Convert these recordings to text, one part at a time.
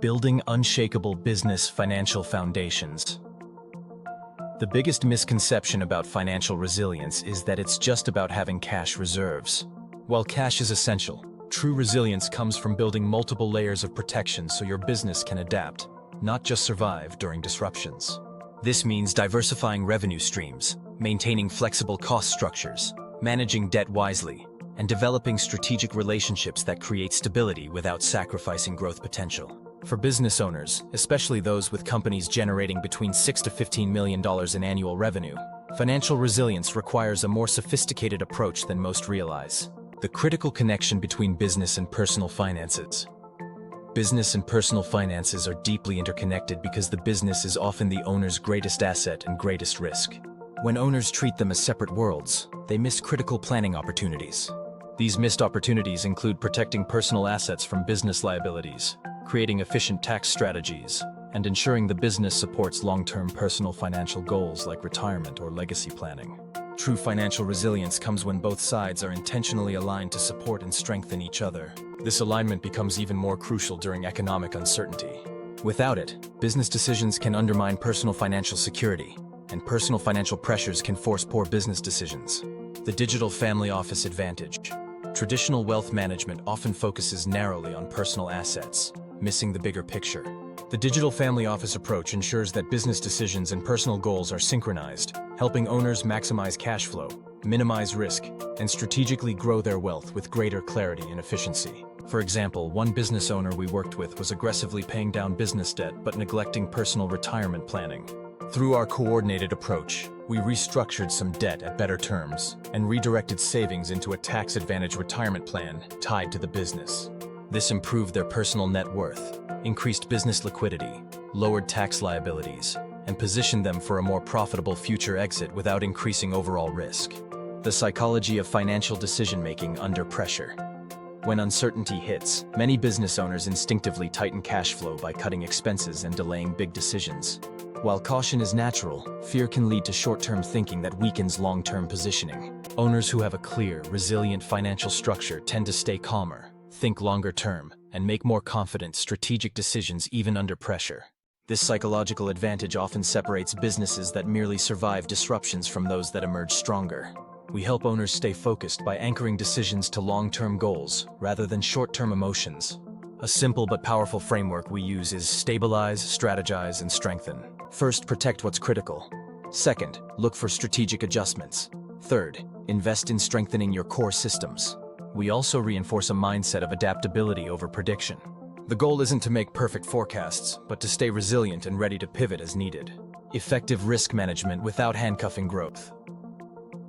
Building unshakable business financial foundations. The biggest misconception about financial resilience is that it's just about having cash reserves. While cash is essential, true resilience comes from building multiple layers of protection so your business can adapt, not just survive during disruptions. This means diversifying revenue streams, maintaining flexible cost structures, managing debt wisely, and developing strategic relationships that create stability without sacrificing growth potential. For business owners, especially those with companies generating between $6 to $15 million in annual revenue, financial resilience requires a more sophisticated approach than most realize. The critical connection between business and personal finances. Business and personal finances are deeply interconnected because the business is often the owner's greatest asset and greatest risk. When owners treat them as separate worlds, they miss critical planning opportunities. These missed opportunities include protecting personal assets from business liabilities, creating efficient tax strategies, and ensuring the business supports long-term personal financial goals like retirement or legacy planning. True financial resilience comes when both sides are intentionally aligned to support and strengthen each other. This alignment becomes even more crucial during economic uncertainty. Without it, business decisions can undermine personal financial security, and personal financial pressures can force poor business decisions. The digital family office advantage. Traditional wealth management often focuses narrowly on personal assets, missing the bigger picture. The digital family office approach ensures that business decisions and personal goals are synchronized, helping owners maximize cash flow, minimize risk, and strategically grow their wealth with greater clarity and efficiency. For example, one business owner we worked with was aggressively paying down business debt but neglecting personal retirement planning. Through our coordinated approach, we restructured some debt at better terms and redirected savings into a tax-advantaged retirement plan tied to the business. This improved their personal net worth, increased business liquidity, lowered tax liabilities, and positioned them for a more profitable future exit without increasing overall risk. The psychology of financial decision-making under pressure. When uncertainty hits, many business owners instinctively tighten cash flow by cutting expenses and delaying big decisions. While caution is natural, fear can lead to short-term thinking that weakens long-term positioning. Owners who have a clear, resilient financial structure tend to stay calmer, think longer term, and make more confident, strategic decisions even under pressure. This psychological advantage often separates businesses that merely survive disruptions from those that emerge stronger. We help owners stay focused by anchoring decisions to long-term goals rather than short-term emotions. A simple but powerful framework we use is stabilize, strategize, and strengthen. First, protect what's critical. Second, look for strategic adjustments. Third, invest in strengthening your core systems. We also reinforce a mindset of adaptability over prediction. The goal isn't to make perfect forecasts, but to stay resilient and ready to pivot as needed. Effective risk management without handcuffing growth.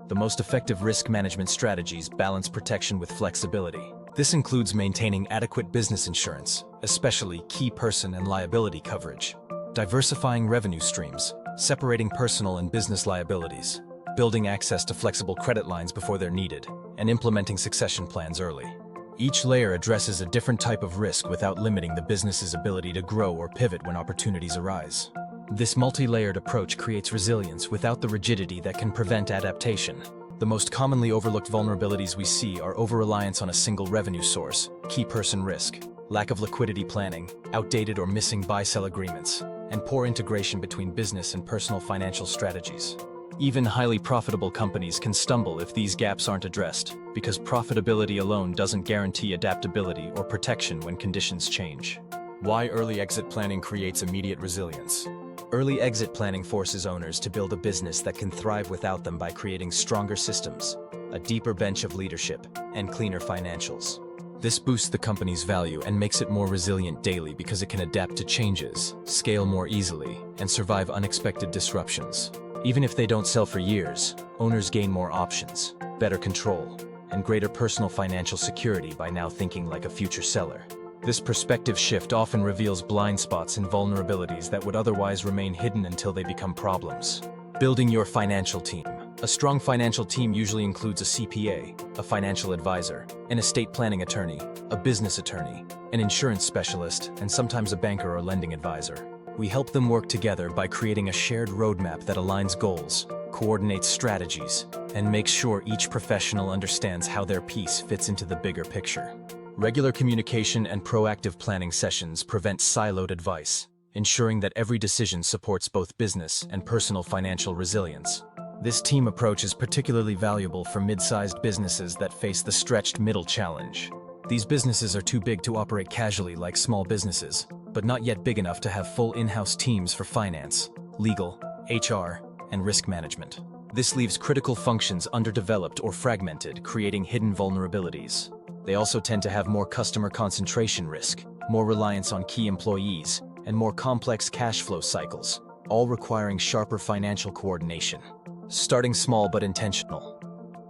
The most effective risk management strategies balance protection with flexibility. This includes maintaining adequate business insurance, especially key person and liability coverage, diversifying revenue streams, separating personal and business liabilities, building access to flexible credit lines before they're needed, and implementing succession plans early. Each layer addresses a different type of risk without limiting the business's ability to grow or pivot when opportunities arise. This multi-layered approach creates resilience without the rigidity that can prevent adaptation. The most commonly overlooked vulnerabilities we see are over-reliance on a single revenue source, key person risk, lack of liquidity planning, outdated or missing buy-sell agreements, and poor integration between business and personal financial strategies. Even highly profitable companies can stumble if these gaps aren't addressed, because profitability alone doesn't guarantee adaptability or protection when conditions change. Why early exit planning creates immediate resilience. Early exit planning forces owners to build a business that can thrive without them by creating stronger systems, a deeper bench of leadership, and cleaner financials. This boosts the company's value and makes it more resilient daily because it can adapt to changes, scale more easily, and survive unexpected disruptions. Even if they don't sell for years, owners gain more options, better control, and greater personal financial security by now thinking like a future seller. This perspective shift often reveals blind spots and vulnerabilities that would otherwise remain hidden until they become problems. Building your financial team. A strong financial team usually includes a CPA, a financial advisor, an estate planning attorney, a business attorney, an insurance specialist, and sometimes a banker or lending advisor. We help them work together by creating a shared roadmap that aligns goals, coordinates strategies, and makes sure each professional understands how their piece fits into the bigger picture. Regular communication and proactive planning sessions prevent siloed advice, ensuring that every decision supports both business and personal financial resilience. This team approach is particularly valuable for mid-sized businesses that face the stretched middle challenge. These businesses are too big to operate casually like small businesses, but not yet big enough to have full in-house teams for finance, legal, HR, and risk management. This leaves critical functions underdeveloped or fragmented, creating hidden vulnerabilities. They also tend to have more customer concentration risk, more reliance on key employees, and more complex cash flow cycles, all requiring sharper financial coordination. Starting small but intentional.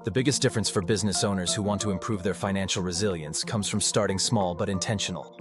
The biggest difference for business owners who want to improve their financial resilience comes from starting small but intentional.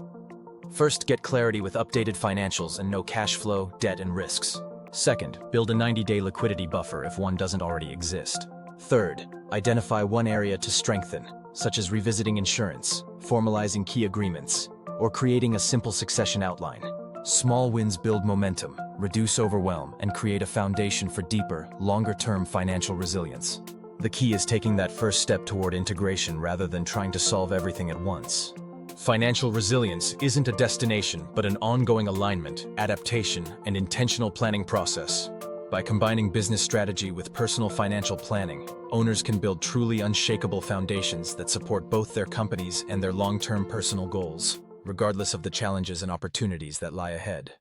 First, get clarity with updated financials and know cash flow, debt, and risks. Second, build a 90-day liquidity buffer if one doesn't already exist. Third, identify one area to strengthen, such as revisiting insurance, formalizing key agreements, or creating a simple succession outline. Small wins build momentum, reduce overwhelm, and create a foundation for deeper, longer-term financial resilience. The key is taking that first step toward integration rather than trying to solve everything at once. Financial resilience isn't a destination, but an ongoing alignment, adaptation, and intentional planning process. By combining business strategy with personal financial planning, owners can build truly unshakable foundations that support both their companies and their long-term personal goals, regardless of the challenges and opportunities that lie ahead.